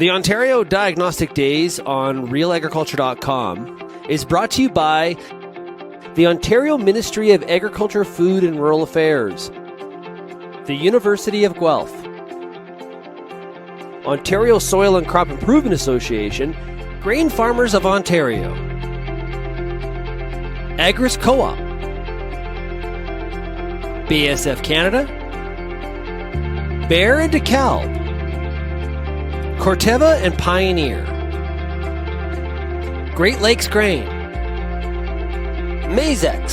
The Ontario Diagnostic Days on realagriculture.com is brought to you by the Ontario Ministry of Agriculture, Food and Rural Affairs, the University of Guelph, Ontario Soil and Crop Improvement Association, Grain Farmers of Ontario, Agris Co-op, BASF Canada, Bayer and DeKalb, Corteva and Pioneer, Great Lakes Grain, Mosaic,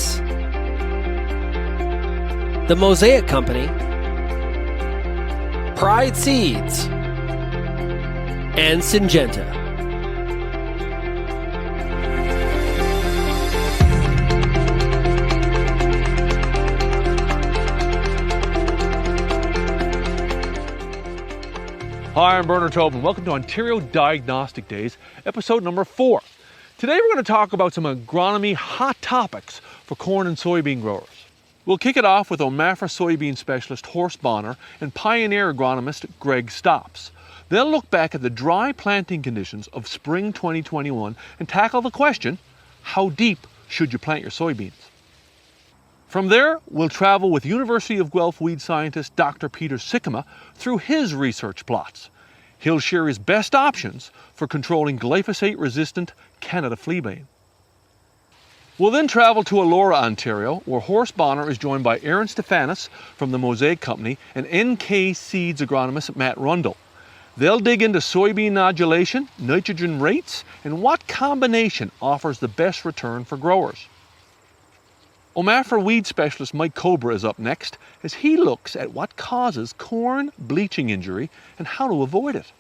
the Mosaic Company, Pride Seeds, and Syngenta. Hi, I'm Bohner and welcome to Ontario Diagnostic Days, episode number 4. Today we're going to talk about some agronomy hot topics for corn and soybean growers. We'll kick it off with OMAFRA soybean specialist Horst Bohner and pioneer agronomist Greg Stopps. They'll look back at the dry planting conditions of spring 2021 and tackle the question, how deep should you plant your soybeans? From there, we'll travel with University of Guelph weed scientist Dr. Peter Sikkema through his research plots. He'll share his best options for controlling glyphosate-resistant Canada Fleabane. We'll then travel to Elora, Ontario, where Horst Bohner is joined by Aaron Stevanus from the Mosaic Company and NK Seeds agronomist Matt Rundle. They'll dig into soybean nodulation, nitrogen rates, and what combination offers the best return for growers. OMAFRA weed specialist Mike Cowbrough is up next as he looks at what causes corn bleaching injury and how to avoid it.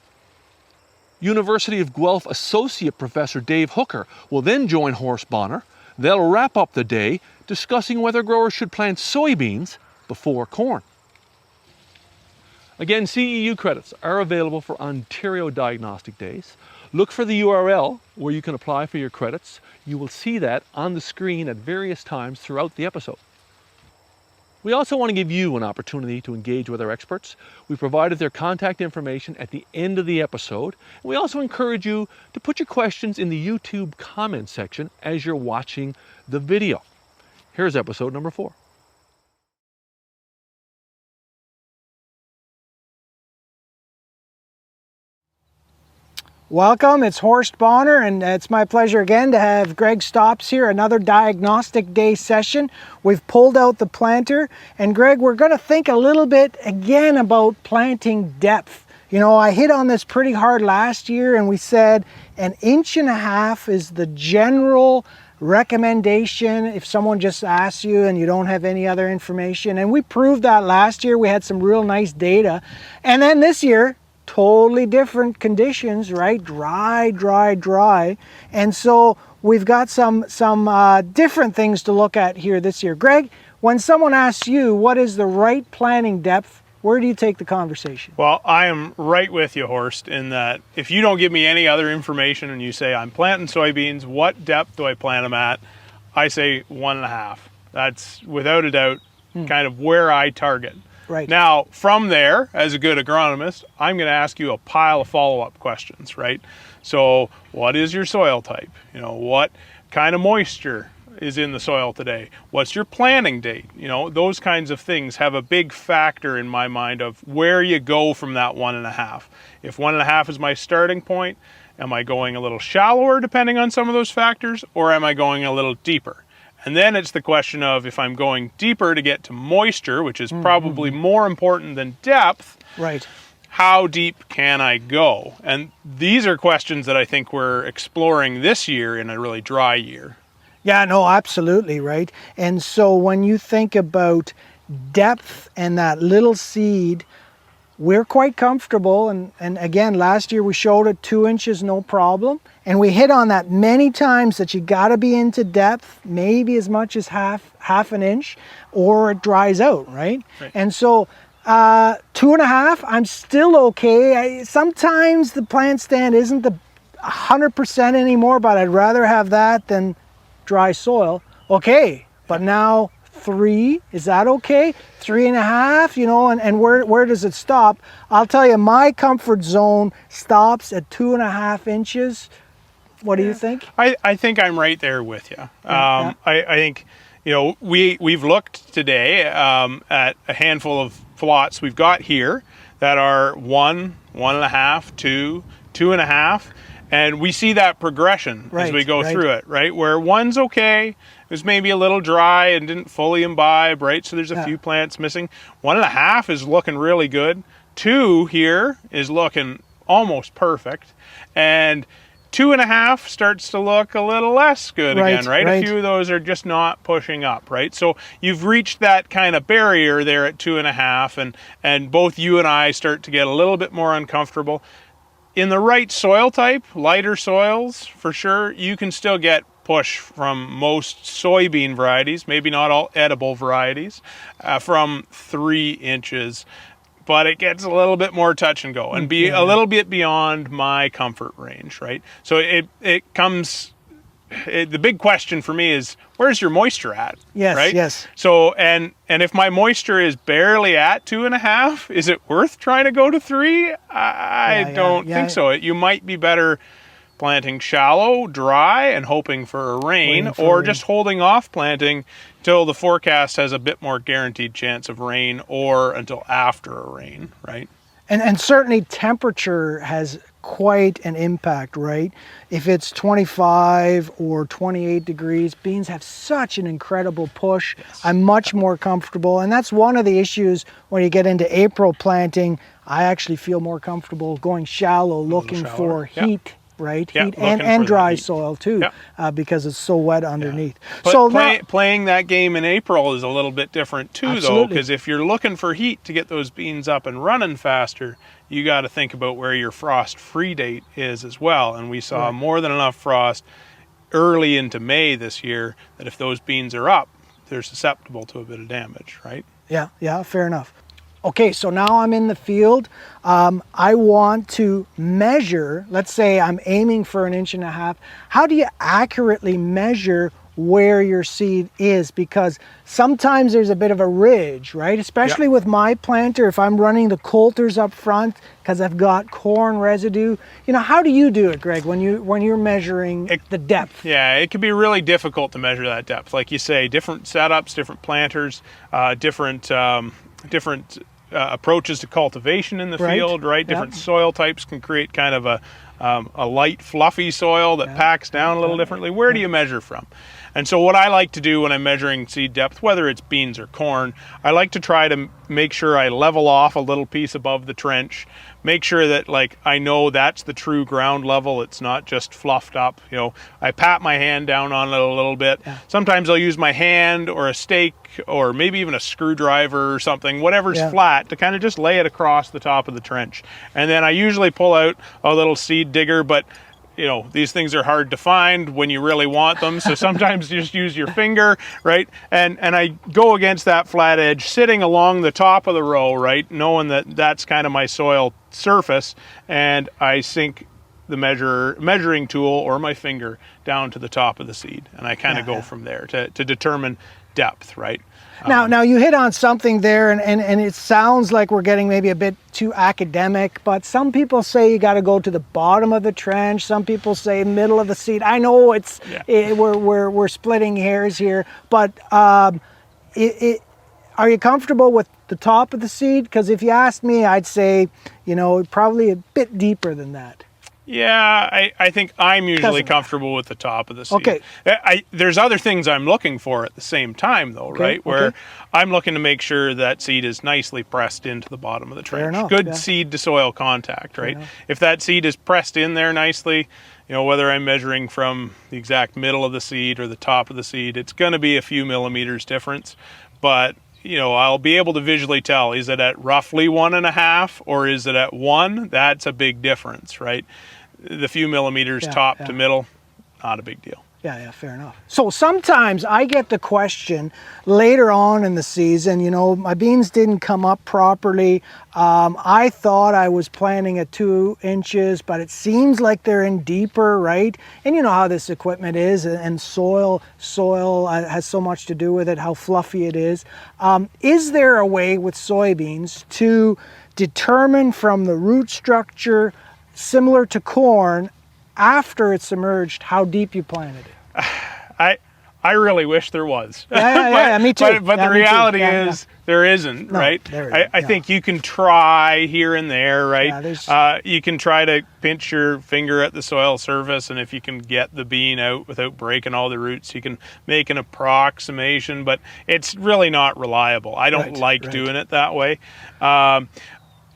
University of Guelph Associate Professor Dave Hooker will then join Horst Bohner. They'll wrap up the day discussing whether growers should plant soybeans before corn. Again, CEU credits are available for Ontario Diagnostic Days. Look for the URL where you can apply for your credits. You will see that on the screen at various times throughout the episode. We also want to give you an opportunity to engage with our experts. We provided their contact information at the end of the episode. We also encourage you to put your questions in the YouTube comment section as you're watching the video. Here's episode number 4. Welcome, it's Horst Bohner, and it's my pleasure again to have Greg Stopps here, another Diagnostic Day session. We've pulled out the planter, and Greg, we're going to think a little bit again about planting depth. You know, I hit on this pretty hard last year, and we said 1.5 inches is the general recommendation if someone just asks you and you don't have any other information. And we proved that last year. We had some real nice data. And then this year, totally different conditions, right? Dry, dry, dry. And so we've got some different things to look at here this year. Greg, when someone asks you what is the right planting depth, where do you take the conversation? Well, I am right with you, Horst, in that if you don't give me any other information and you say I'm planting soybeans, what depth do I plant them at? I say 1.5. That's without a doubt kind of where I target. Right. Now, from there, as a good agronomist, I'm going to ask you a pile of follow-up questions, right? So, what is your soil type? You know, what kind of moisture is in the soil today? What's your planting date? You know, those kinds of things have a big factor in my mind of where you go from that 1.5. If 1.5 is my starting point, am I going a little shallower depending on some of those factors, or am I going a little deeper? And then it's the question of if I'm going deeper to get to moisture, which is probably more important than depth, right? How deep can I go? And these are questions that I think we're exploring this year in a really dry year. Yeah, no, absolutely, right? And so when you think about depth and that little seed, we're quite comfortable. And again, last year we showed it 2 inches, no problem. And we hit on that many times that you got to be into depth, maybe as much as half an inch, or it dries out, right? And so 2.5, I'm still okay. Sometimes the plant stand isn't the 100% anymore, but I'd rather have that than dry soil. Okay, but now 3. Is that okay? 3.5, you know, and where does it stop? I'll tell you, my comfort zone stops at 2.5 inches. What do you think? I think I'm right there with you. I think, you know, we've looked today at a handful of plots we've got here that are 1, 1.5, 2, 2.5, and we see that progression as we go through it, right? Where 1's okay, it was maybe a little dry and didn't fully imbibe, right? So there's a few plants missing. 1.5 is looking really good. 2 here is looking almost perfect, and 2.5 starts to look a little less good again, right? A few of those are just not pushing up, right? So you've reached that kind of barrier there at 2.5, and both you and I start to get a little bit more uncomfortable. In the right soil type, lighter soils, for sure, you can still get push from most soybean varieties, maybe not all edible varieties, from 3 inches. But it gets a little bit more touch and go and be a little bit beyond my comfort range, right? So it comes, the big question for me is, where's your moisture at? Yes, right? yes. So, and if my moisture is barely at 2.5, is it worth trying to go to 3? I don't think so. You might be better planting shallow, dry, and hoping for a rain, or just holding off planting till the forecast has a bit more guaranteed chance of rain, or until after a rain, right? And certainly temperature has quite an impact, right? If it's 25 or 28 degrees, beans have such an incredible push. I'm much more comfortable, and that's one of the issues when you get into April planting. I actually feel more comfortable going shallow, looking for heat. Right, heat and dry soil too, because it's so wet underneath. But so playing that game in April is a little bit different too, though, because if you're looking for heat to get those beans up and running faster, you got to think about where your frost-free date is as well. And we saw more than enough frost early into May this year that if those beans are up, they're susceptible to a bit of damage, right? Yeah, fair enough. Okay, so now I'm in the field. I want to measure, let's say I'm aiming for 1.5 inches. How do you accurately measure where your seed is? Because sometimes there's a bit of a ridge, right? Especially with my planter, if I'm running the coulters up front because I've got corn residue. You know, how do you do it, Greg, when you're measuring the depth? Yeah, it can be really difficult to measure that depth. Like you say, different setups, different planters, different approaches to cultivation in the field, right? Different soil types can create kind of a light, fluffy soil that packs down a little differently. Where do you measure from? And so what I like to do when I'm measuring seed depth, whether it's beans or corn, I like to try to make sure I level off a little piece above the trench, make sure that like I know that's the true ground level. It's not just fluffed up. You know, I pat my hand down on it a little bit. Sometimes I'll use my hand or a stake or maybe even a screwdriver or something, whatever's flat, to kind of just lay it across the top of the trench. And then I usually pull out a little seed digger, but you know, these things are hard to find when you really want them. So sometimes you just use your finger, right? And I go against that flat edge, sitting along the top of the row, right? Knowing that that's kind of my soil surface. And I sink the measuring tool or my finger down to the top of the seed. And I kind of go from there to determine depth, right? Now you hit on something there, and it sounds like we're getting maybe a bit too academic, but some people say you got to go to the bottom of the trench. Some people say middle of the seed. I know we're splitting hairs here, but are you comfortable with the top of the seed? Because if you asked me, I'd say, you know, probably a bit deeper than that. Yeah, I think I'm usually comfortable with the top of the seed. Okay. There's other things I'm looking for at the same time, though, right? Where I'm looking to make sure that seed is nicely pressed into the bottom of the trench. Fair enough, Good seed to soil contact, right? If that seed is pressed in there nicely, you know, whether I'm measuring from the exact middle of the seed or the top of the seed, it's going to be a few millimeters difference. But you know, I'll be able to visually tell, is it at roughly 1.5 or is it at 1? That's a big difference, right? The few millimeters top to middle, not a big deal. Yeah, fair enough. So sometimes I get the question later on in the season, you know, my beans didn't come up properly. I thought I was planting at 2 inches, but it seems like they're in deeper, right? And you know how this equipment is, and soil has so much to do with it, how fluffy it is. Is there a way with soybeans to determine from the root structure, similar to corn, after it's emerged, how deep you planted it? I really wish there was. Yeah, me too. But the reality is there isn't, right? I think you can try here and there, right? You can try to pinch your finger at the soil surface, and if you can get the bean out without breaking all the roots, you can make an approximation, but it's really not reliable. I don't like doing it that way.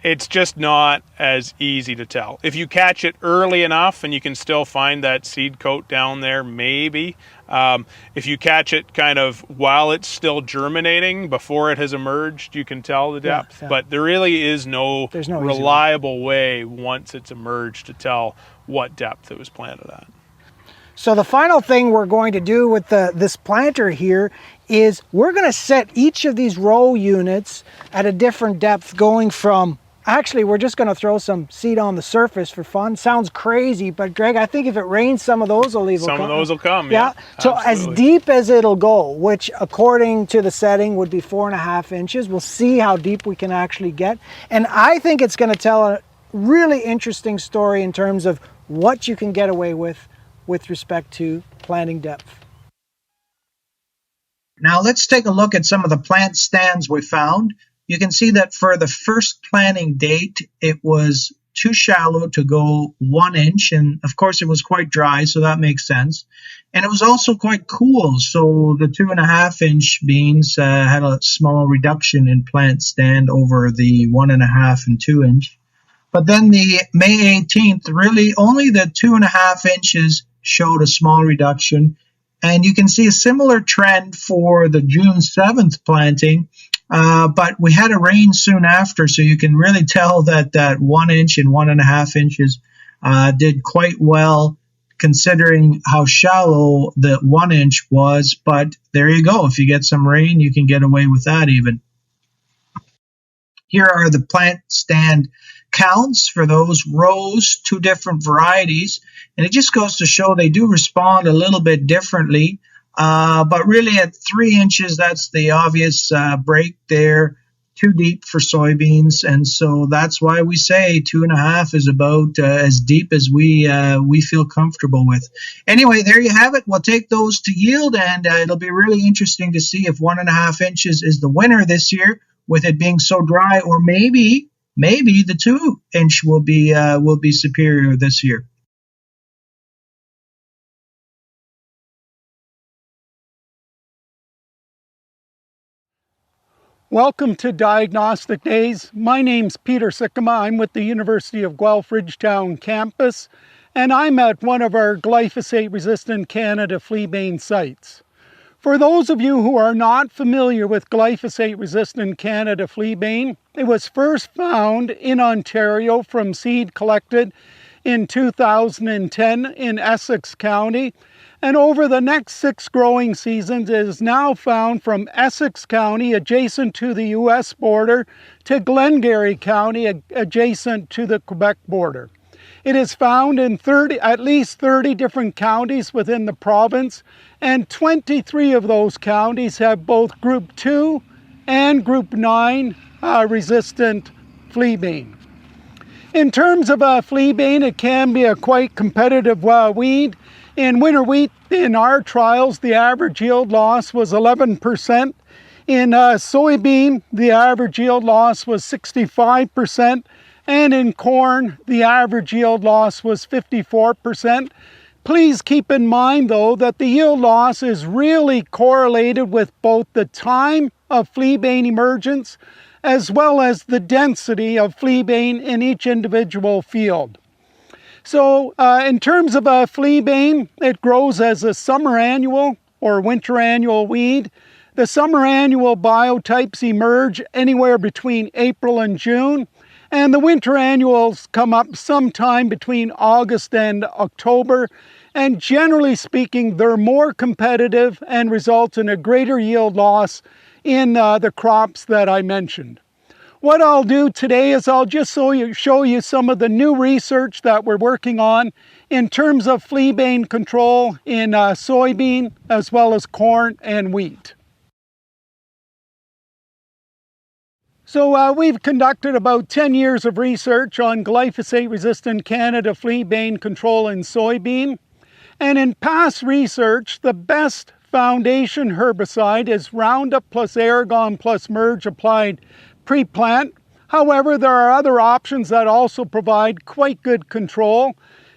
It's just not as easy to tell. If you catch it early enough and you can still find that seed coat down there, maybe. If you catch it kind of while it's still germinating, before it has emerged, you can tell the depth. Yeah. But there really is no reliable way once it's emerged to tell what depth it was planted at. So the final thing we're going to do with this planter here is we're going to set each of these row units at a different depth, going from, actually, we're just going to throw some seed on the surface for fun. Sounds crazy, but Greg, I think if it rains, some of those will Some of those will come, yeah. So as deep as it'll go, which according to the setting would be 4.5 inches. We'll see how deep we can actually get. And I think it's going to tell a really interesting story in terms of what you can get away with respect to planting depth. Now let's take a look at some of the plant stands we found. You can see that for the first planting date, it was too shallow to go 1 inch. And of course, it was quite dry, so that makes sense. And it was also quite cool. So the 2.5 inch beans had a small reduction in plant stand over the 1.5 and 2 inch. But then the May 18th, really only the 2.5 inches showed a small reduction. And you can see a similar trend for the June 7th planting. But we had a rain soon after, so you can really tell that 1 inch and 1.5 inches did quite well, considering how shallow the 1 inch was. But there you go. If you get some rain, you can get away with that even. Here are the plant stand counts for those rows, 2 different varieties. And it just goes to show they do respond a little bit differently. But really at 3 inches, that's the obvious break there. Too deep for soybeans, and so that's why we say 2.5 is about as deep as we feel comfortable with. Anyway, there you have it. We'll take those to yield, and it'll be really interesting to see if 1.5 inches is the winner this year, with it being so dry, or maybe the 2 inch will be superior this year. Welcome to Diagnostic Days. My name's Peter Sikkema. I'm with the University of Guelph Ridgetown campus, and I'm at one of our glyphosate-resistant Canada Fleabane sites. For those of you who are not familiar with glyphosate-resistant Canada Fleabane, it was first found in Ontario from seed collected in 2010 in Essex County. And over the next 6 growing seasons, it is now found from Essex County, adjacent to the U.S. border, to Glengarry County, adjacent to the Quebec border. It is found in at least 30 different counties within the province, and 23 of those counties have both Group 2 and Group 9 resistant fleabane. In terms of fleabane, it can be a quite competitive weed. In winter wheat, in our trials, the average yield loss was 11%. In soybean, the average yield loss was 65%. And in corn, the average yield loss was 54%. Please keep in mind, though, that the yield loss is really correlated with both the time of fleabane emergence as well as the density of fleabane in each individual field. So in terms of fleabane, it grows as a summer annual or winter annual weed. The summer annual biotypes emerge anywhere between April and June, and the winter annuals come up sometime between August and October. and generally speaking, they're more competitive and result in a greater yield loss in the crops that I mentioned. What I'll do today is I'll just show you some of the new research that we're working on in terms of fleabane control in soybean as well as corn and wheat. So we've conducted about 10 years of research on glyphosate-resistant Canada fleabane control in soybean. And in past research, the best foundation herbicide is Roundup plus Aragon plus Merge applied pre-plant. However, there are other options that also provide quite good control.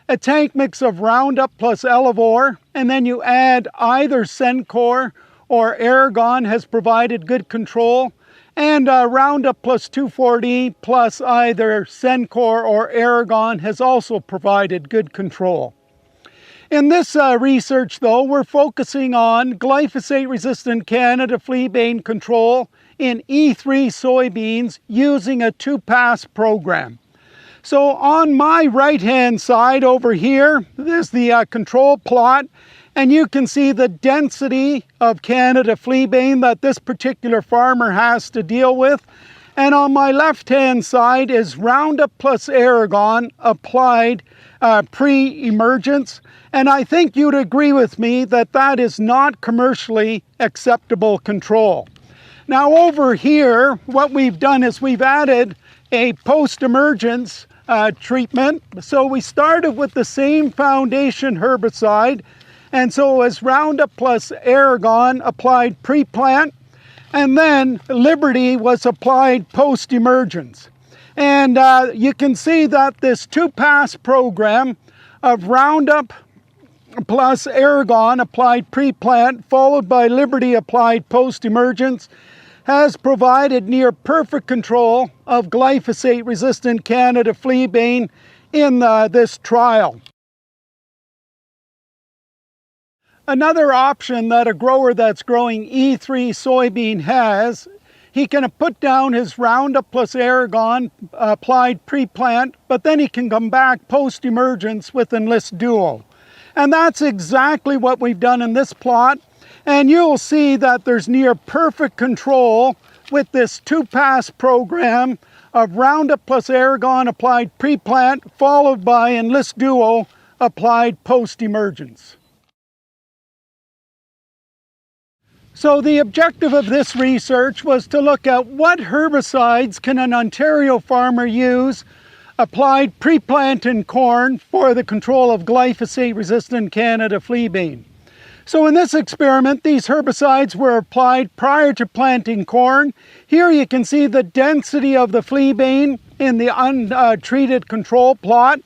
A tank mix of Roundup plus Elevore, and then you add either Sencor or Aragon has provided good control. And Roundup plus 2,4-D plus either Sencor or Aragon has also provided good control. In this research, though, we're focusing on glyphosate-resistant Canada fleabane control in E3 soybeans using a 2-pass program. So on my right-hand side over here, there's the control plot, and you can see the density of Canada fleabane that this particular farmer has to deal with. And on my left-hand side is Roundup plus Aragon applied pre-emergence. And I think you'd agree with me that that is not commercially acceptable control. Now over here, what we've done is we've added a post-emergence treatment. So we started with the same foundation herbicide. And so it was Roundup plus Aragon applied pre-plant. And then Liberty was applied post-emergence. And you can see that this 2-pass program of Roundup plus Aragon applied pre-plant followed by Liberty applied post-emergence has provided near perfect control of glyphosate-resistant Canada fleabane in this trial. Another option that a grower that's growing E3 soybean has, he can put down his Roundup plus Aragon applied pre-plant, but then he can come back post-emergence with Enlist Duo. And that's exactly what we've done in this plot. And you'll see that there's near perfect control with this 2-pass program of Roundup plus Aragon applied pre-plant followed by Enlist Duo applied post-emergence. So the objective of this research was to look at what herbicides can an Ontario farmer use applied pre-plant in corn for the control of glyphosate-resistant Canada fleabane. So in this experiment, these herbicides were applied prior to planting corn. Here you can see the density of the fleabane in the untreated control plot.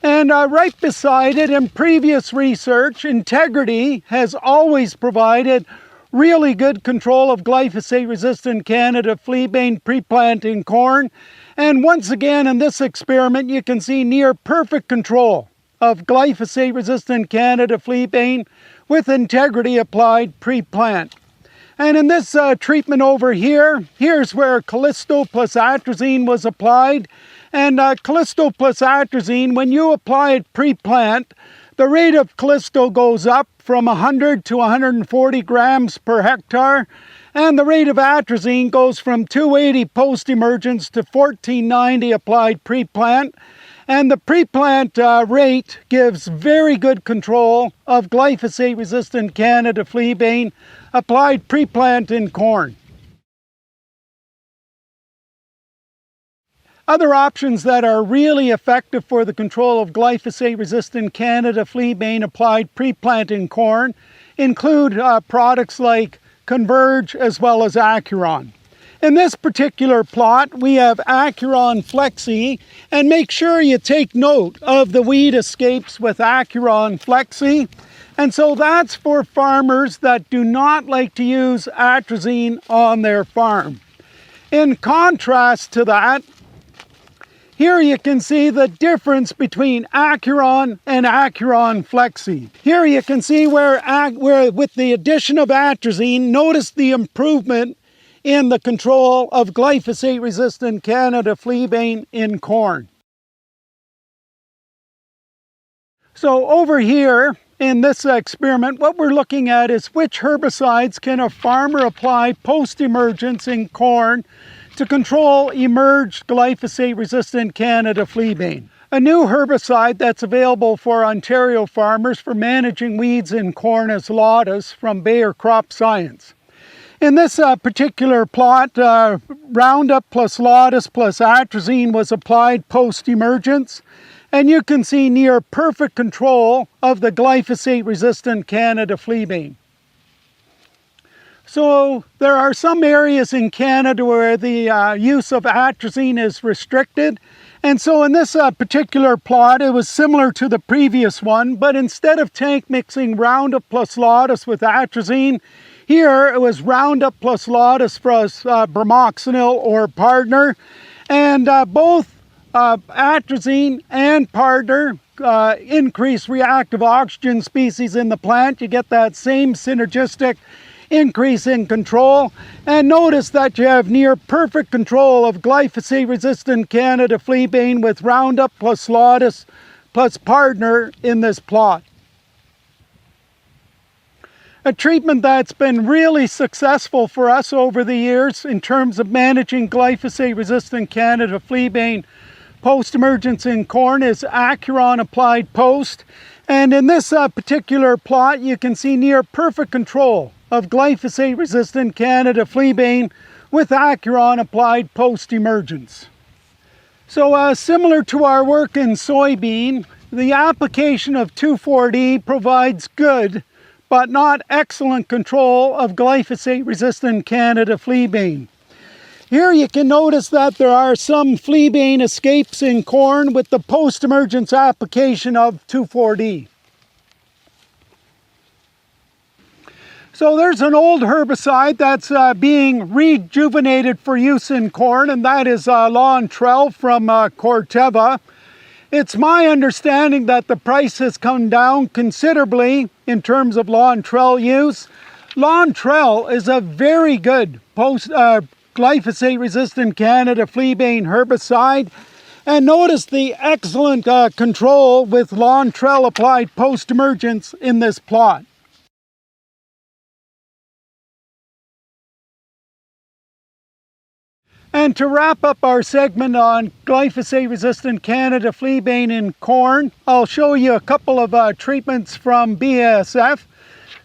And right beside it, in previous research, Integrity has always provided really good control of glyphosate-resistant Canada fleabane pre-plant in corn. And once again in this experiment you can see near perfect control of glyphosate-resistant Canada fleabane with Integrity applied pre-plant. And in this treatment over here, here's where Callisto plus atrazine was applied. And Callisto plus atrazine, when you apply it pre-plant, the rate of Callisto goes up from 100 to 140 grams per hectare, and the rate of atrazine goes from 280 post-emergence to 1490 applied pre-plant. And the pre-plant rate gives very good control of glyphosate-resistant Canada fleabane applied pre-plant in corn. Other options that are really effective for the control of glyphosate-resistant Canada fleabane applied pre-plant in corn include products like Converge as well as Acuron. In this particular plot, we have Acuron Flexi, and make sure you take note of the weed escapes with Acuron Flexi. And so that's for farmers that do not like to use atrazine on their farm. In contrast to that, here you can see the difference between Acuron and Acuron Flexi. Here you can see where with the addition of atrazine, notice the improvement in the control of glyphosate-resistant Canada fleabane in corn. So over here in this experiment, what we're looking at is which herbicides can a farmer apply post-emergence in corn to control emerged glyphosate-resistant Canada fleabane. A new herbicide that's available for Ontario farmers for managing weeds in corn is Lotus from Bayer Crop Science. In this particular plot, Roundup plus Lotus plus atrazine was applied post-emergence, and you can see near perfect control of the glyphosate-resistant Canada fleabane. So there are some areas in Canada where the use of atrazine is restricted, and so in this particular plot it was similar to the previous one, but instead of tank mixing Roundup plus Lotus with atrazine, here it was Roundup plus Lotus plus bromoxynil or partner, and both atrazine and partner increase reactive oxygen species in the plant. You get that same synergistic increase in control, and notice that you have near perfect control of glyphosate resistant Canada fleabane with Roundup plus Lotus plus partner in this plot. A treatment that's been really successful for us over the years in terms of managing glyphosate-resistant Canada fleabane post-emergence in corn is Acuron applied post. And in this particular plot, you can see near perfect control of glyphosate-resistant Canada fleabane with Acuron applied post-emergence. So similar to our work in soybean, the application of 2,4-D provides good but not excellent control of glyphosate-resistant Canada fleabane. Here you can notice that there are some fleabane escapes in corn with the post-emergence application of 2,4-D. So there's an old herbicide that's being rejuvenated for use in corn, and that is Lawntrel from Corteva. It's my understanding that the price has come down considerably in terms of Lawntrel use. Lawntrel is a very good glyphosate-resistant Canada fleabane herbicide. And notice the excellent control with Lawntrel applied post-emergence in this plot. And to wrap up our segment on glyphosate-resistant Canada fleabane in corn, I'll show you a couple of treatments from BASF.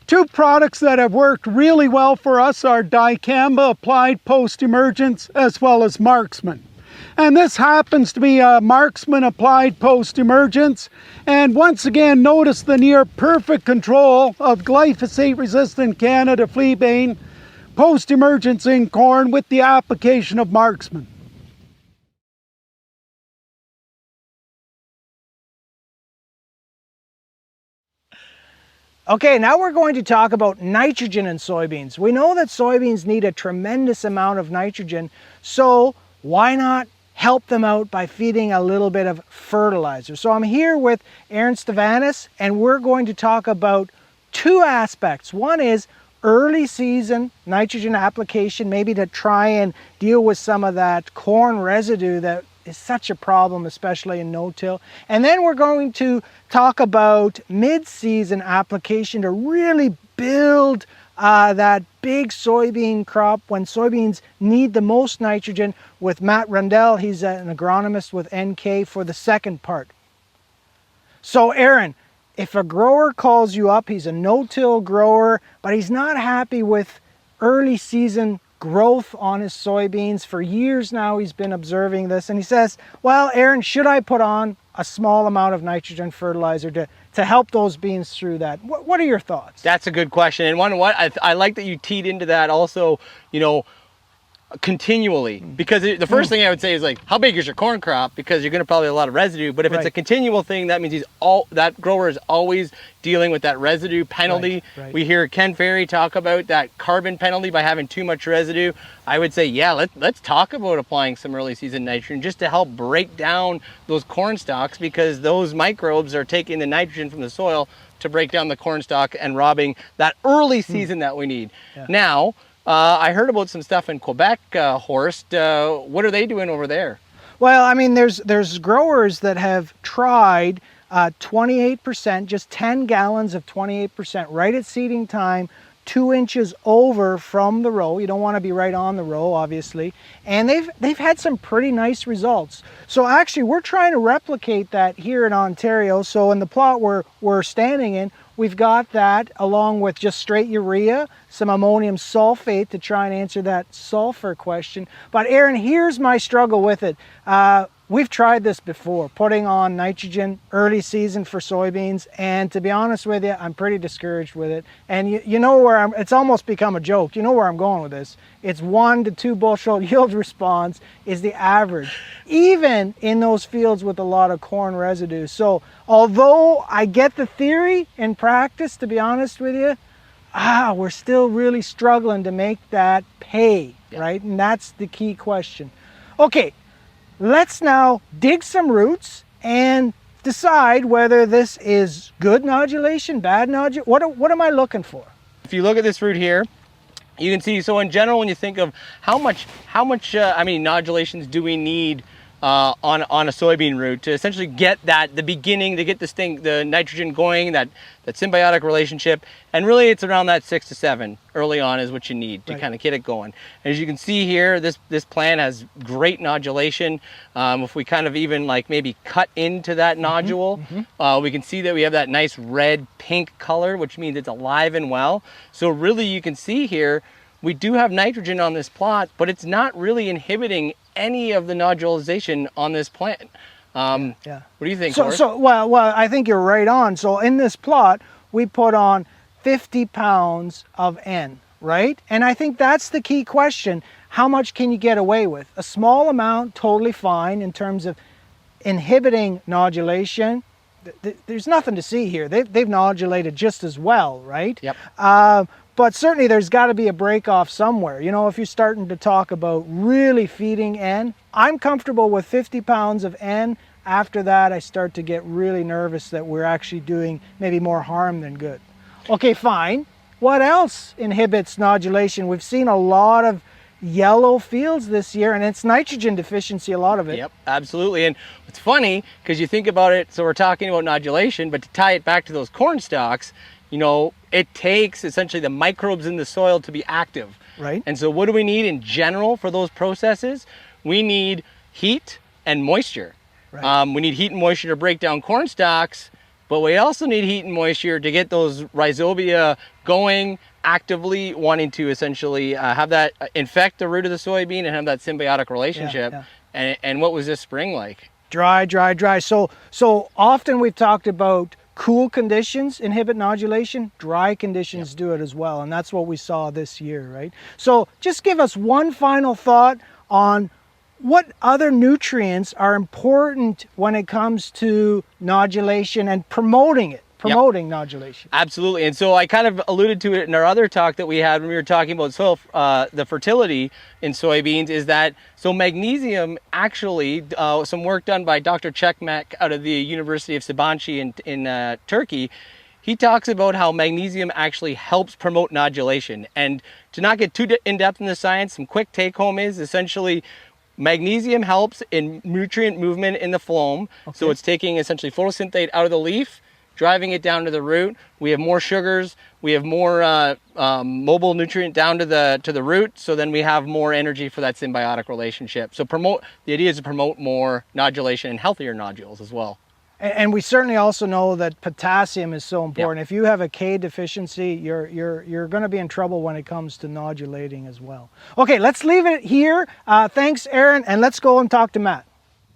Two products that have worked really well for us are Dicamba applied post-emergence as well as Marksman. And this happens to be a Marksman applied post-emergence. And once again, notice the near perfect control of glyphosate-resistant Canada fleabane post-emergence in corn with the application of Marksman. Okay, now we're going to talk about nitrogen in soybeans. We know that soybeans need a tremendous amount of nitrogen, so why not help them out by feeding a little bit of fertilizer? So I'm here with Aaron Stevanus, and we're going to talk about two aspects. One is early season nitrogen application, maybe to try and deal with some of that corn residue that is such a problem, especially in no-till. And then we're going to talk about mid-season application to really build that big soybean crop when soybeans need the most nitrogen with Matt Rundle. He's an agronomist with NK for the second part. So Aaron, if a grower calls you up, he's a no-till grower, but he's not happy with early season growth on his soybeans. For years now he's been observing this, and he says, well, Aaron, should I put on a small amount of nitrogen fertilizer to help those beans through that? What are your thoughts? That's a good question, and I like that you teed into that also, continually, because the first thing I would say is like, how big is your corn crop? Because you're going to probably have a lot of residue. But if it's a continual thing, that means that grower is always dealing with that residue penalty. Right. We hear Ken Ferry talk about that carbon penalty by having too much residue. I would say, yeah, let's talk about applying some early season nitrogen just to help break down those corn stalks, because those microbes are taking the nitrogen from the soil to break down the corn stalk and robbing that early season that we need. Yeah. Now, I heard about some stuff in Quebec, Horst. What are they doing over there? Well, I mean, there's growers that have tried 28%, just 10 gallons of 28% right at seeding time, 2 inches over from the row. You don't want to be right on the row, obviously. And they've had some pretty nice results. So actually, we're trying to replicate that here in Ontario. So in the plot we're standing in, we've got that along with just straight urea, some ammonium sulfate to try and answer that sulfur question. But Aaron, here's my struggle with it. We've tried this before, putting on nitrogen early season for soybeans, and to be honest with you, I'm pretty discouraged with it. And you know where it's almost become a joke. You know where I'm going with this. It's 1 to 2 bushel yield response is the average, even in those fields with a lot of corn residue. So although I get the theory, in practice, to be honest with you, we're still really struggling to make that pay, right? And that's the key question. Okay. Let's now dig some roots and decide whether this is good nodulation, bad nodulation. What am I looking for? If you look at this root here, you can see, so in general, when you think of how many nodulations do we need on a soybean root to essentially get the beginning, to get this thing, the nitrogen going, that symbiotic relationship, and really it's around that 6 to 7 early on is what you need to kind of get it going. As you can see here, this plant has great nodulation. If we kind of even like maybe cut into that nodule, we can see that we have that nice red pink color, which means it's alive and well. So really you can see here, we do have nitrogen on this plot, but it's not really inhibiting any of the nodulization on this plant. What do you think, Horst? Well, I think you're right on. So in this plot, we put on 50 pounds of N, right? And I think that's the key question. How much can you get away with? A small amount, totally fine in terms of inhibiting nodulation. There's nothing to see here. They've nodulated just as well, right? Yep. But certainly there's got to be a break off somewhere. You know, if you're starting to talk about really feeding N, I'm comfortable with 50 pounds of N. After that, I start to get really nervous that we're actually doing maybe more harm than good. Okay, fine. What else inhibits nodulation? We've seen a lot of yellow fields this year, and it's nitrogen deficiency, a lot of it. Yep, absolutely. And it's funny because you think about it, so we're talking about nodulation, but to tie it back to those corn stalks, you know, it takes essentially the microbes in the soil to be active. Right. And so what do we need in general for those processes? We need heat and moisture. Right. We need heat and moisture to break down corn stalks, but we also need heat and moisture to get those rhizobia going, actively wanting to essentially have that infect the root of the soybean and have that symbiotic relationship. And what was this spring like? Dry. So often we've talked about cool conditions inhibit nodulation, dry conditions do it as well, and that's what we saw this year, right? So just give us one final thought on what other nutrients are important when it comes to nodulation and promoting nodulation. Absolutely. And so I kind of alluded to it in our other talk that we had when we were talking about soil, the fertility in soybeans, is that so magnesium actually, some work done by Dr. Çekmek out of the University of Sabancı in Turkey, he talks about how magnesium actually helps promote nodulation. And to not get too in-depth in the science, some quick take-home is essentially magnesium helps in nutrient movement in the phloem. Okay. So it's taking essentially photosynthate out of the leaf, driving it down to the root. We have more sugars, we have more mobile nutrient down to the root, so then we have more energy for that symbiotic relationship. So the idea is to promote more nodulation and healthier nodules as well. And we certainly also know that potassium is so important. Yep. If you have a K deficiency, you're going to be in trouble when it comes to nodulating as well. Okay, let's leave it here. Thanks, Aaron, and let's go and talk to Matt.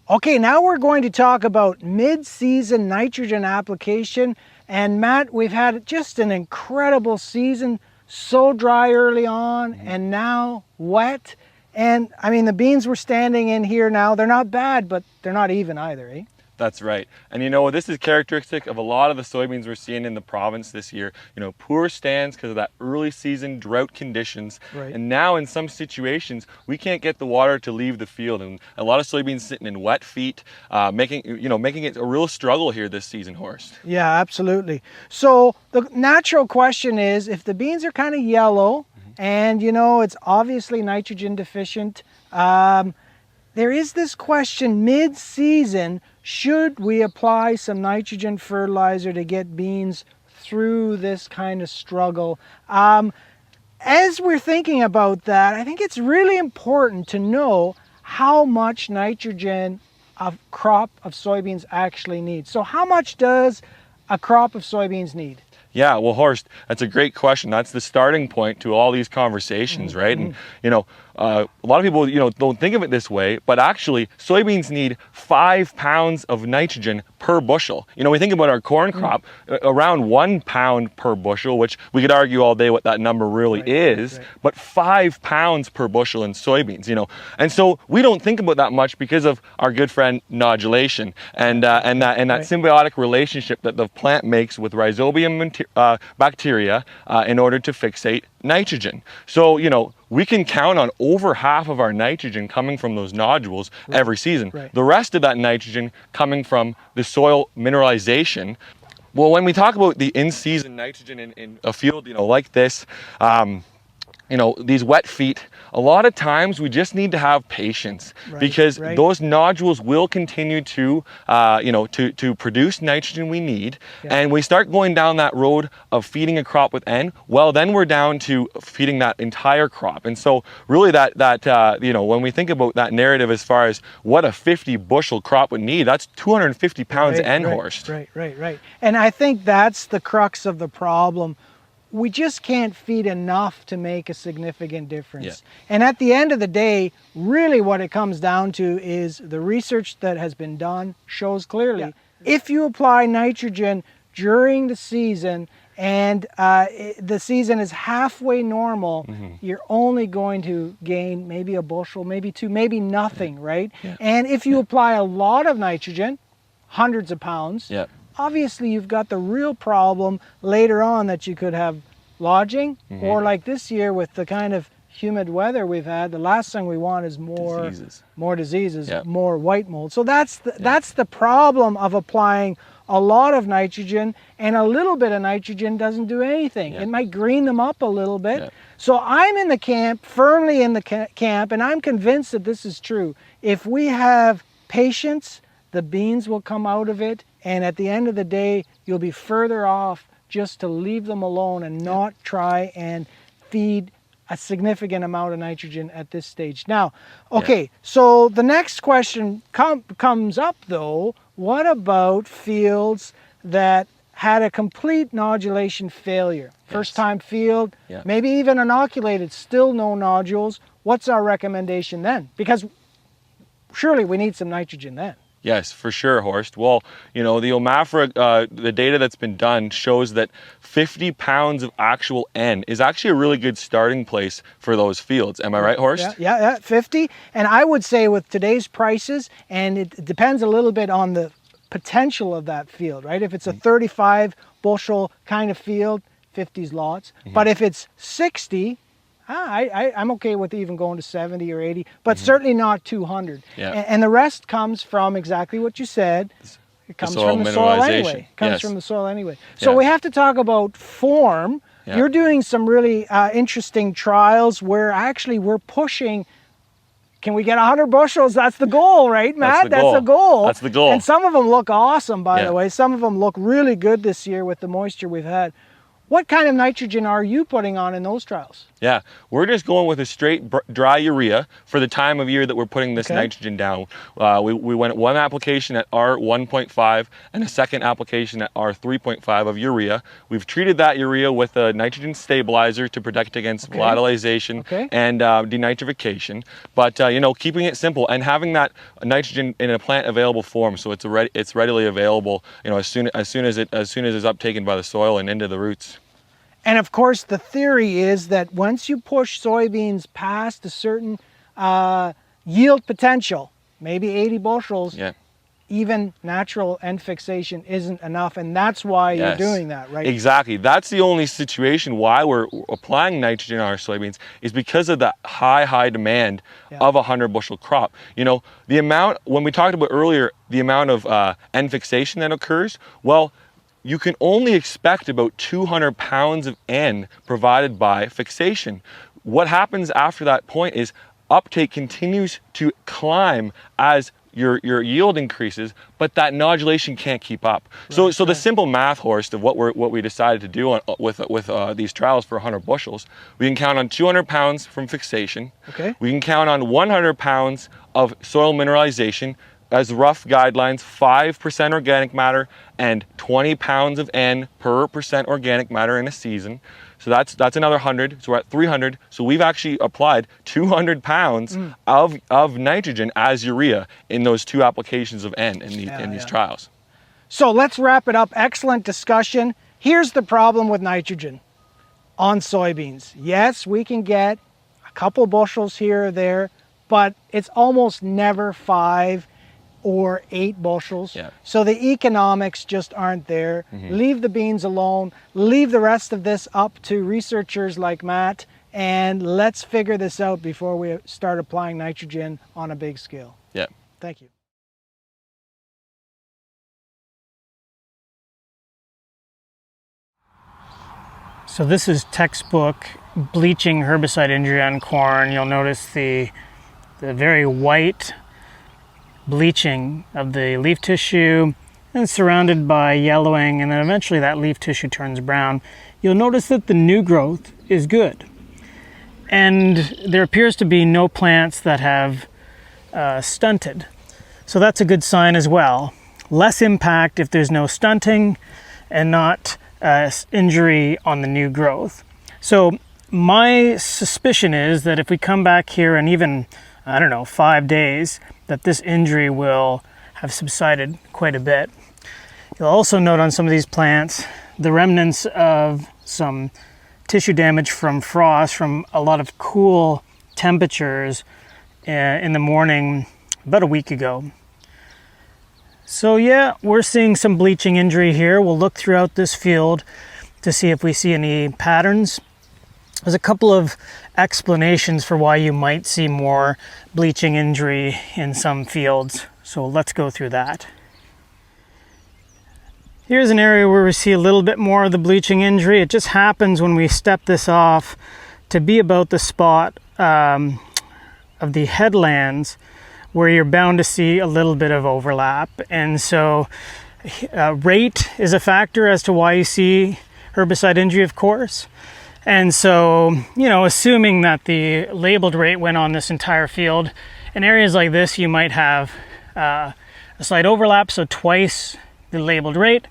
Okay, now we're going to talk about mid-season nitrogen application. And Matt, we've had just an incredible season, so dry early on and now wet. And I mean, the beans we're standing in here now, they're not bad, but they're not even either, eh? That's right. And you know, this is characteristic of a lot of the soybeans we're seeing in the province this year. You know, poor stands because of that early season drought conditions. Right. And now in some situations, we can't get the water to leave the field. And a lot of soybeans sitting in wet feet, making it a real struggle here this season, Horst. Yeah, absolutely. So the natural question is, if the beans are kind of yellow and, you know, it's obviously nitrogen deficient, there is this question mid-season, should we apply some nitrogen fertilizer to get beans through this kind of struggle? As we're thinking about that, I think it's really important to know how much nitrogen a crop of soybeans actually needs. So how much does a crop of soybeans need? Yeah, well, Horst, that's a great question. That's the starting point to all these conversations, right? And, you know, a lot of people, you know, don't think of it this way, but actually soybeans need 5 pounds of nitrogen per bushel. You know, we think about our corn crop, around 1 pound per bushel, which we could argue all day what that number really is, but 5 pounds per bushel in soybeans, you know. And so we don't think about that much because of our good friend nodulation and that symbiotic relationship that the plant makes with rhizobium bacteria in order to fixate nitrogen. So, you know, we can count on over half of our nitrogen coming from those nodules every season. The rest of that nitrogen coming from the soil mineralization. Well, when we talk about the in-season nitrogen in a field, you know, like this, you know, these wet feet, a lot of times we just need to have patience because those nodules will continue to, you know, to produce nitrogen we need. And we start going down that road of feeding a crop with N, well, then we're down to feeding that entire crop. And so really that you know, when we think about that narrative as far as what a 50 bushel crop would need, that's 250 pounds N, Horst. Right. And I think that's the crux of the problem. We just can't feed enough to make a significant difference. And at the end of the day, really what it comes down to is the research that has been done shows clearly, if you apply nitrogen during the season and the season is halfway normal, you're only going to gain maybe a bushel, maybe two, maybe nothing, right? And if you apply a lot of nitrogen, hundreds of pounds, obviously you've got the real problem later on that you could have lodging, or like this year with the kind of humid weather we've had, the last thing we want is more diseases, more white mold. So that's the problem of applying a lot of nitrogen, and a little bit of nitrogen doesn't do anything. It might green them up a little bit. So I'm in the camp, firmly in the camp, and I'm convinced that this is true. If we have patience, the beans will come out of it, and at the end of the day, you'll be further off just to leave them alone and not try and feed a significant amount of nitrogen at this stage. Now, okay, so the next question comes up though, what about fields that had a complete nodulation failure? First time field, maybe even inoculated, still no nodules. What's our recommendation then? Because surely we need some nitrogen then. Yes, for sure, Horst. Well, you know, the OMAFRA, the data that's been done shows that 50 pounds of actual N is actually a really good starting place for those fields. Am I right, Horst? Yeah, 50. And I would say with today's prices, and it depends a little bit on the potential of that field, right? If it's a 35 bushel kind of field, 50's lots. But if it's 60, I'm okay with even going to 70 or 80, but certainly not 200. And the rest comes from exactly what you said. It comes from the soil anyway. From the soil anyway. So we have to talk about form. You're doing some really interesting trials where actually we're pushing. Can we get 100 bushels? That's the goal, right, Matt? That's the goal. That's the goal. And some of them look awesome, by the way. Some of them look really good this year with the moisture we've had. What kind of nitrogen are you putting on in those trials? Yeah, we're just going with a straight dry urea for the time of year that we're putting this nitrogen down. We went one application at R1.5 and a second application at R3.5 of urea. We've treated that urea with a nitrogen stabilizer to protect against volatilization and denitrification. But you know, keeping it simple and having that nitrogen in a plant available form, so it's readily available. You know, as soon as it's uptaken by the soil and into the roots. And of course, the theory is that once you push soybeans past a certain yield potential, maybe 80 bushels, even natural N fixation isn't enough, and that's why you're doing that, right? Exactly. That's the only situation why we're applying nitrogen on our soybeans is because of the high demand of a 100 bushel crop. You know, the amount, when we talked about earlier, the amount of N fixation that occurs, well, you can only expect about 200 pounds of N provided by fixation. What happens after that point is uptake continues to climb as your yield increases, but that nodulation can't keep up. So the simple math, Horst, of what we decided to do with these trials for 100 bushels, we can count on 200 pounds from fixation. Okay. We can count on 100 pounds of soil mineralization as rough guidelines, 5% organic matter and 20 pounds of N per percent organic matter in a season. So that's another 100, so we're at 300. So we've actually applied 200 pounds of nitrogen as urea in those 2 applications of N in these trials. So let's wrap it up. Excellent discussion. Here's the problem with nitrogen on soybeans. Yes, we can get a couple bushels here or there, but it's almost never 5 or 8 bushels. Yeah. So the economics just aren't there. Leave the beans alone. Leave the rest of this up to researchers like Matt, and let's figure this out before we start applying nitrogen on a big scale. Yeah. Thank you. So this is textbook bleaching herbicide injury on corn. You'll notice the very white bleaching of the leaf tissue and surrounded by yellowing, and then eventually that leaf tissue turns brown. You'll notice that the new growth is good. And there appears to be no plants that have stunted. So that's a good sign as well. Less impact if there's no stunting and not injury on the new growth. So my suspicion is that if we come back here in even, 5 days, that this injury will have subsided quite a bit. You'll also note on some of these plants the remnants of some tissue damage from frost, from a lot of cool temperatures in the morning about a week ago. So yeah, we're seeing some bleaching injury here. We'll look throughout this field to see if we see any patterns. There's a couple of explanations for why you might see more bleaching injury in some fields. So let's go through that. Here's an area where we see a little bit more of the bleaching injury. It just happens when we step this off to be about the spot of the headlands where you're bound to see a little bit of overlap. And so rate is a factor as to why you see herbicide injury, of course. And so, assuming that the labeled rate went on this entire field, in areas like this, you might have a slight overlap, so twice the labeled rate,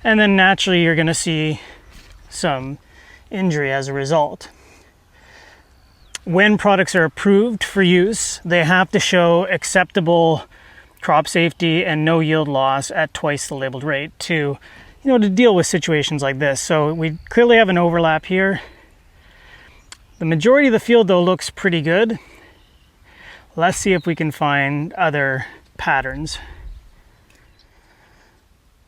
and then naturally you're going to see some injury as a result. When products are approved for use, they have to show acceptable crop safety and no yield loss at twice the labeled rate to deal with situations like this. So we clearly have an overlap here. The majority of the field, though, looks pretty good. Let's see if we can find other patterns.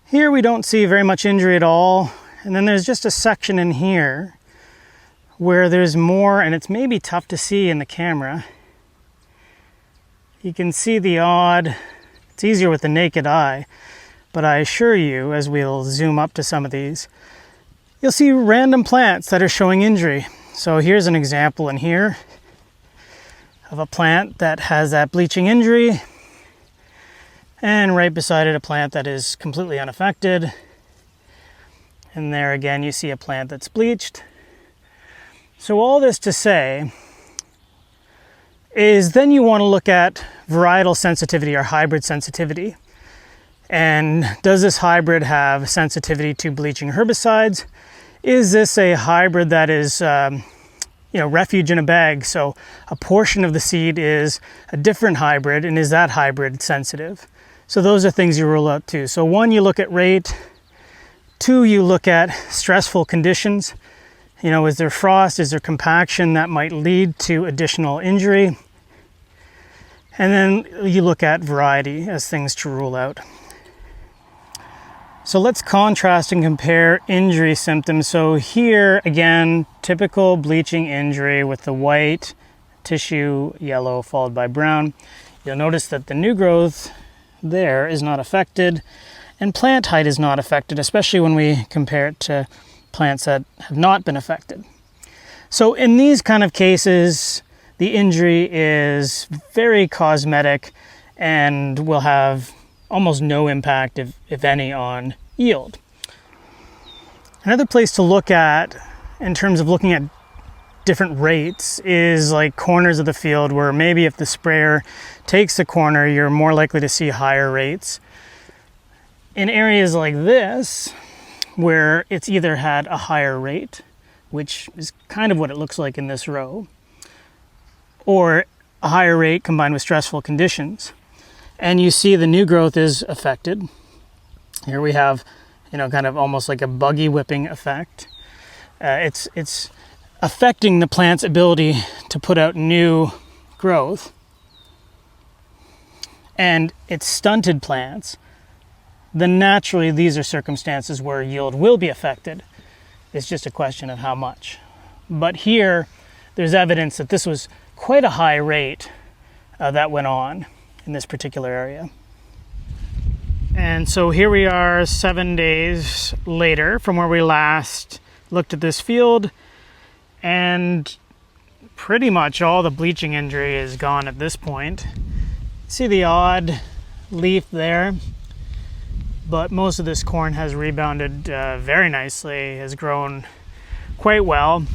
Here we don't see very much injury at all. And then there's just a section in here where there's more, and it's maybe tough to see in the camera. You can see the odd, it's easier with the naked eye, but I assure you, as we'll zoom up to some of these, you'll see random plants that are showing injury. So here's an example in here of a plant that has that bleaching injury, and right beside it a plant that is completely unaffected. And there again you see a plant that's bleached. So all this to say is then you want to look at varietal sensitivity or hybrid sensitivity. And does this hybrid have sensitivity to bleaching herbicides? Is this a hybrid that is, refuge in a bag? So a portion of the seed is a different hybrid, and is that hybrid sensitive? So those are things you rule out too. So 1, you look at rate. 2, you look at stressful conditions. Is there frost? Is there compaction that might lead to additional injury? And then you look at variety as things to rule out. So let's contrast and compare injury symptoms. So here, again, typical bleaching injury with the white tissue, yellow, followed by brown. You'll notice that the new growth there is not affected, and plant height is not affected, especially when we compare it to plants that have not been affected. So in these kind of cases, the injury is very cosmetic and will have almost no impact, if any, on yield. Another place to look at in terms of looking at different rates is like corners of the field, where maybe if the sprayer takes the corner, you're more likely to see higher rates. In areas like this, where it's either had a higher rate, which is kind of what it looks like in this row, or a higher rate combined with stressful conditions, and you see the new growth is affected. Here we have, kind of almost like a buggy whipping effect. It's affecting the plant's ability to put out new growth, and it's stunted plants. Then naturally these are circumstances where yield will be affected. It's just a question of how much. But here there's evidence that this was quite a high rate that went on in this particular area. And so here we are 7 days later from where we last looked at this field, and pretty much all the bleaching injury is gone at this point. See the odd leaf there, but most of this corn has rebounded very nicely, has grown quite well.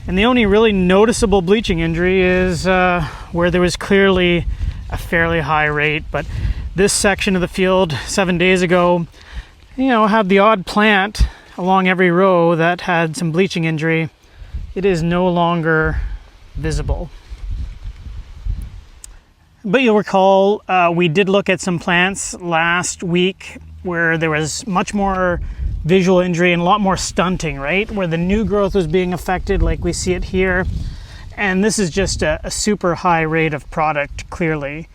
And the only really noticeable bleaching injury is where there was clearly a fairly high rate, but this section of the field 7 days ago, had the odd plant along every row that had some bleaching injury. It is no longer visible. But you'll recall we did look at some plants last week where there was much more visual injury and a lot more stunting, right? Where the new growth was being affected, like we see it here. And this is just a super high rate of product, clearly,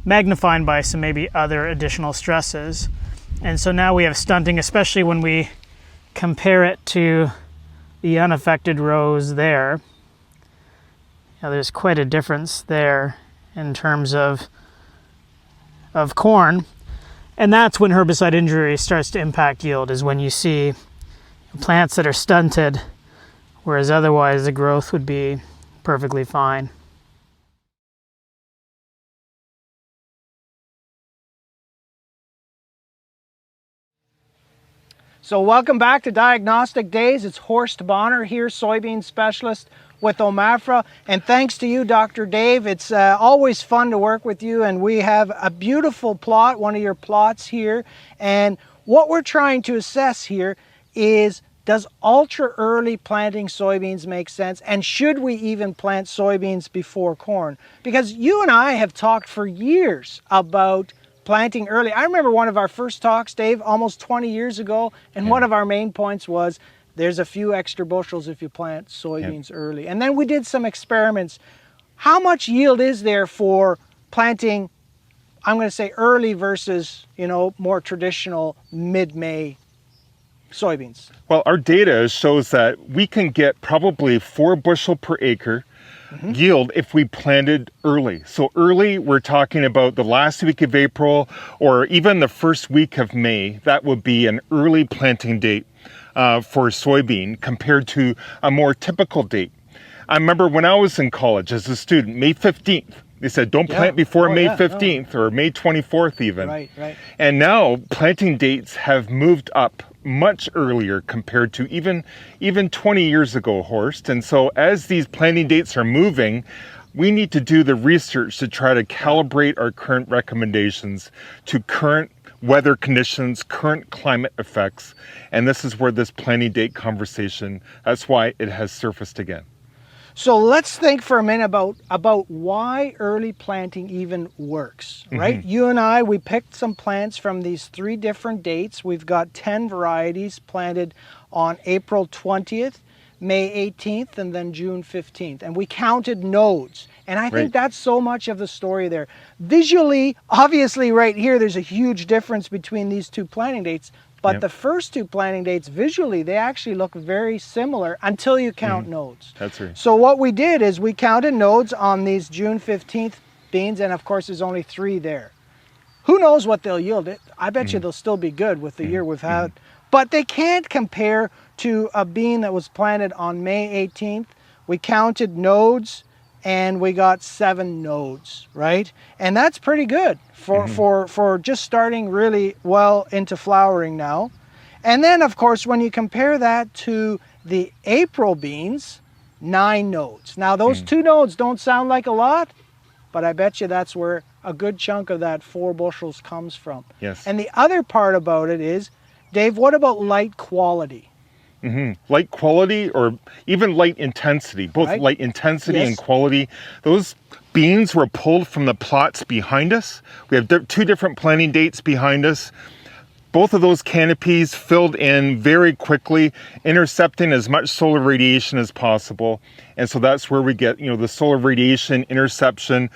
magnified by some maybe other additional stresses. And so now we have stunting, especially when we compare it to the unaffected rows there. Now there's quite a difference there in terms of corn. And that's when herbicide injury starts to impact yield, is when you see plants that are stunted, whereas otherwise the growth would be perfectly fine. So welcome back to Diagnostic Days. It's Horst Bohner here, soybean specialist with OMAFRA. And thanks to you, Dr. Dave. It's always fun to work with you. And we have a beautiful plot, one of your plots here. And what we're trying to assess here is, does ultra early planting soybeans make sense? And should we even plant soybeans before corn? Because you and I have talked for years about planting early. I remember one of our first talks, Dave, almost 20 years ago, and one of our main points was there's a few extra bushels if you plant soybeans early. And then we did some experiments. How much yield is there for planting, I'm going to say early versus, more traditional mid-May soybeans? Well, our data shows that we can get probably 4 bushel per acre yield if we planted early. So early, we're talking about the last week of April or even the first week of May. That would be an early planting date for soybean compared to a more typical date. I remember when I was in college as a student, May 15th, they said don't plant before May 15th or May 24th even. Right. And now planting dates have moved up much earlier compared to even 20 years ago, Horst. And so as these planting dates are moving, we need to do the research to try to calibrate our current recommendations to current weather conditions, current climate effects. And this is where this planting date conversation, that's why it has surfaced again. So let's think for a minute about why early planting even works, right? You and I, we picked some plants from these 3 different dates. We've got 10 varieties planted on April 20th, May 18th, and then June 15th. And we counted nodes. And I think that's so much of the story there. Visually, obviously right here, there's a huge difference between these 2 planting dates. But the first 2 planting dates, visually, they actually look very similar until you count nodes. That's right. So what we did is we counted nodes on these June 15th beans, and of course there's only 3 there. Who knows what they'll yield? I bet you they'll still be good with the year we've had. But they can't compare to a bean that was planted on May 18th we counted nodes, and we got 7 nodes, right? And that's pretty good for just starting really well into flowering now. And then, of course, when you compare that to the April beans, 9 nodes. Now, those 2 nodes don't sound like a lot, but I bet you that's where a good chunk of that 4 bushels comes from. Yes. And the other part about it is, Dave, what about light quality? Light quality or even light intensity, both Right. light intensity Yes. and quality. Those beans were pulled from the plots behind us. We have 2 different planting dates behind us. Both of those canopies filled in very quickly, intercepting as much solar radiation as possible. And so that's where we get, the solar radiation interception,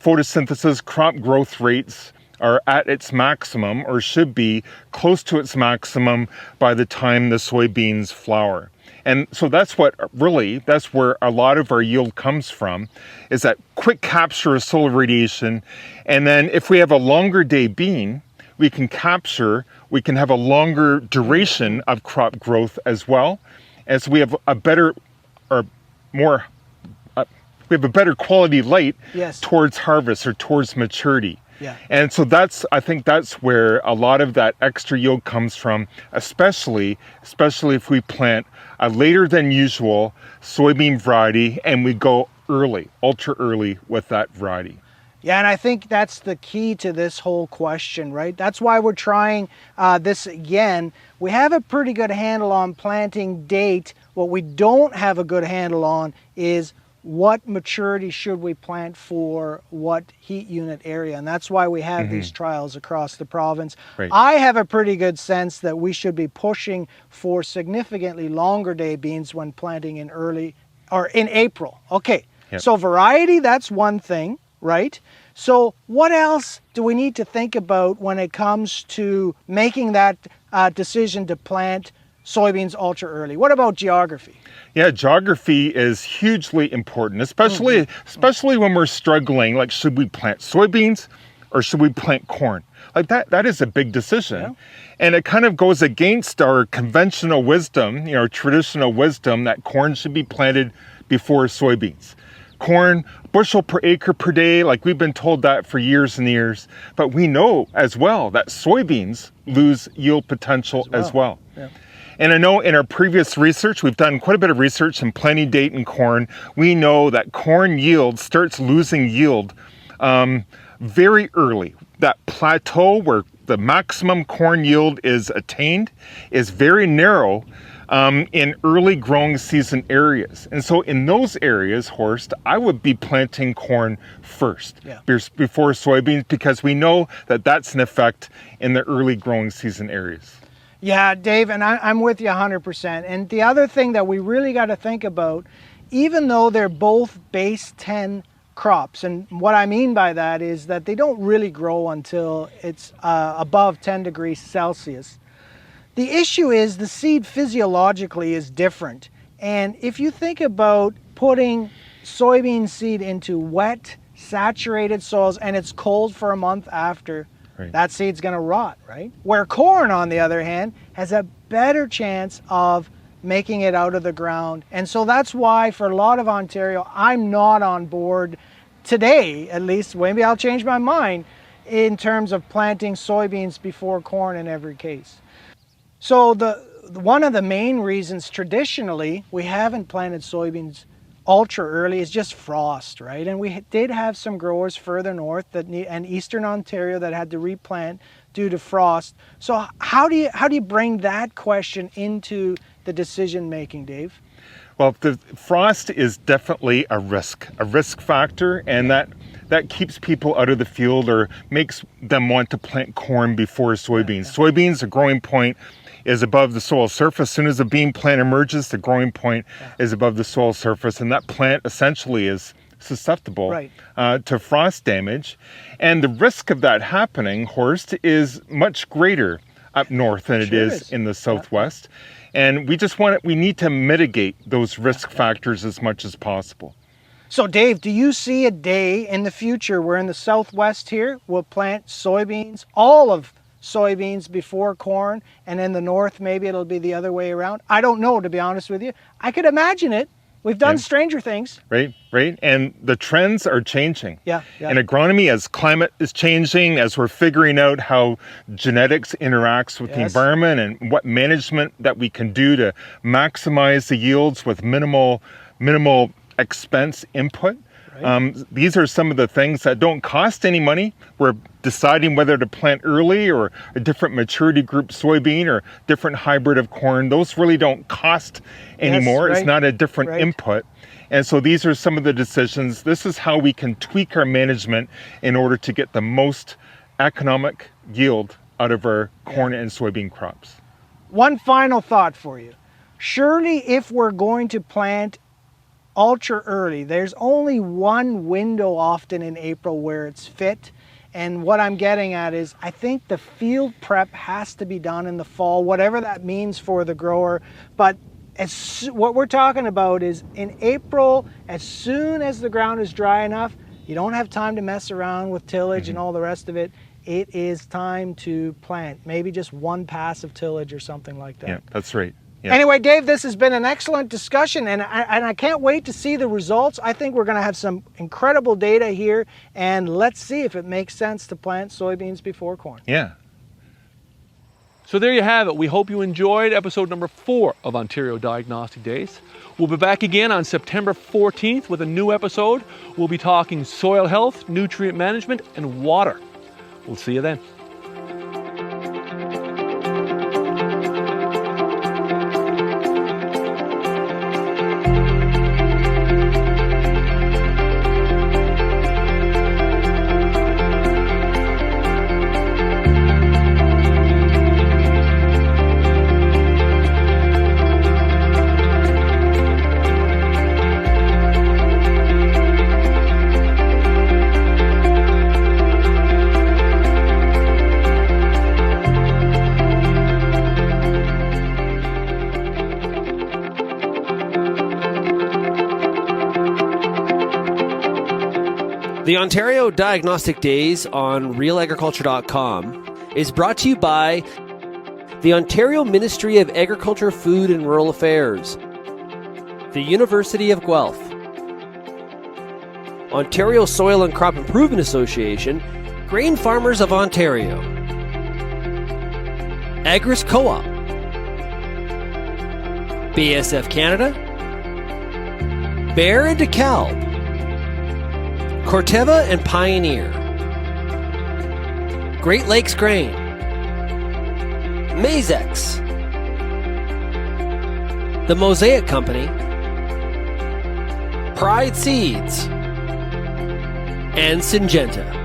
photosynthesis, crop growth rates are at its maximum, or should be close to its maximum by the time the soybeans flower. And so that's where a lot of our yield comes from, is that quick capture of solar radiation. And then if we have a longer day bean, we can have a longer duration of crop growth as well. And so we have a better quality light Yes. towards harvest or towards maturity. Yeah. And so I think that's where a lot of that extra yield comes from, especially if we plant a later than usual soybean variety and we go early, ultra early with that variety. Yeah, and I think that's the key to this whole question, right? That's why we're trying this again. We have a pretty good handle on planting date. What we don't have a good handle on is what maturity should we plant for what heat unit area, and that's why we have these trials across the province. Right. I have a pretty good sense that we should be pushing for significantly longer day beans when planting in early or in April. Okay, Yep. So variety, that's one thing, right? So what else do we need to think about when it comes to making that decision to plant soybeans ultra early? What about geography? Yeah, geography is hugely important, especially when we're struggling, like should we plant soybeans or should we plant corn? Like that is a big decision. Yeah. And it kind of goes against our conventional wisdom, traditional wisdom that corn should be planted before soybeans. Corn, bushel per acre per day, like we've been told that for years and years. But we know as well that soybeans lose yield potential as well. Yeah. And I know in our previous research, we've done quite a bit of research in planting date in corn. We know that corn yield starts losing yield very early. That plateau where the maximum corn yield is attained is very narrow in early growing season areas. And so in those areas, Horst, I would be planting corn first before soybeans, because we know that that's an effect in the early growing season areas. Yeah, Dave, and I'm with you 100%. And the other thing that we really got to think about, even though they're both base 10 crops, and what I mean by that is that they don't really grow until it's above 10 degrees Celsius. The issue is the seed physiologically is different. And if you think about putting soybean seed into wet, saturated soils and it's cold for a month after, right, that seed's going to rot, right? Where corn, on the other hand, has a better chance of making it out of the ground. And so that's why for a lot of Ontario, I'm not on board today, at least. Maybe I'll change my mind in terms of planting soybeans before corn in every case. So one of the main reasons traditionally we haven't planted soybeans ultra early is just frost, right? And we did have some growers further north and eastern Ontario that had to replant due to frost. So how do you bring that question into the decision making, Dave? Well, the frost is definitely a risk factor, and that keeps people out of the field or makes them want to plant corn before soybeans. Soybeans, the growing point is above the soil surface. As soon as the bean plant emerges, the growing point is above the soil surface, and that plant essentially is susceptible to frost damage. And the risk of that happening, Horst, is much greater up north than it is in the southwest. And we need to mitigate those risk factors as much as possible. So Dave, do you see a day in the future where in the southwest here we'll plant soybeans, all of soybeans before corn, and in the north maybe it'll be the other way around? I don't know, to be honest with you. I could imagine it. We've done stranger things. Right. And the trends are changing. Yeah. In agronomy, as climate is changing, as we're figuring out how genetics interacts with the environment and what management that we can do to maximize the yields with minimal expense input. These are some of the things that don't cost any money. We're deciding whether to plant early or a different maturity group soybean or different hybrid of corn. Those really don't cost anymore. It's not a different input. And so these are some of the decisions. This is how we can tweak our management in order to get the most economic yield out of our corn and soybean crops. One final thought for you. Surely if we're going to plant ultra early, there's only one window often in April where it's fit. And what I'm getting at is I think the field prep has to be done in the fall, whatever that means for the grower. But what we're talking about is in April, as soon as the ground is dry enough, you don't have time to mess around with tillage and all the rest of it. It is time to plant, maybe just one pass of tillage or something like that. Yeah, that's right. Yeah. Anyway, Dave, this has been an excellent discussion, and I can't wait to see the results. I think we're going to have some incredible data here, and let's see if it makes sense to plant soybeans before corn. Yeah. So there you have it. We hope you enjoyed episode number 4 of Ontario Diagnostic Days. We'll be back again on September 14th with a new episode. We'll be talking soil health, nutrient management, and water. We'll see you then. The Ontario Diagnostic Days on realagriculture.com is brought to you by the Ontario Ministry of Agriculture, Food and Rural Affairs, the University of Guelph, Ontario Soil and Crop Improvement Association, Grain Farmers of Ontario, Agris Co-op, BSF Canada, Bear and DeKalb, Corteva and Pioneer, Great Lakes Grain, Mosaic, the Mosaic Company, Pride Seeds, and Syngenta.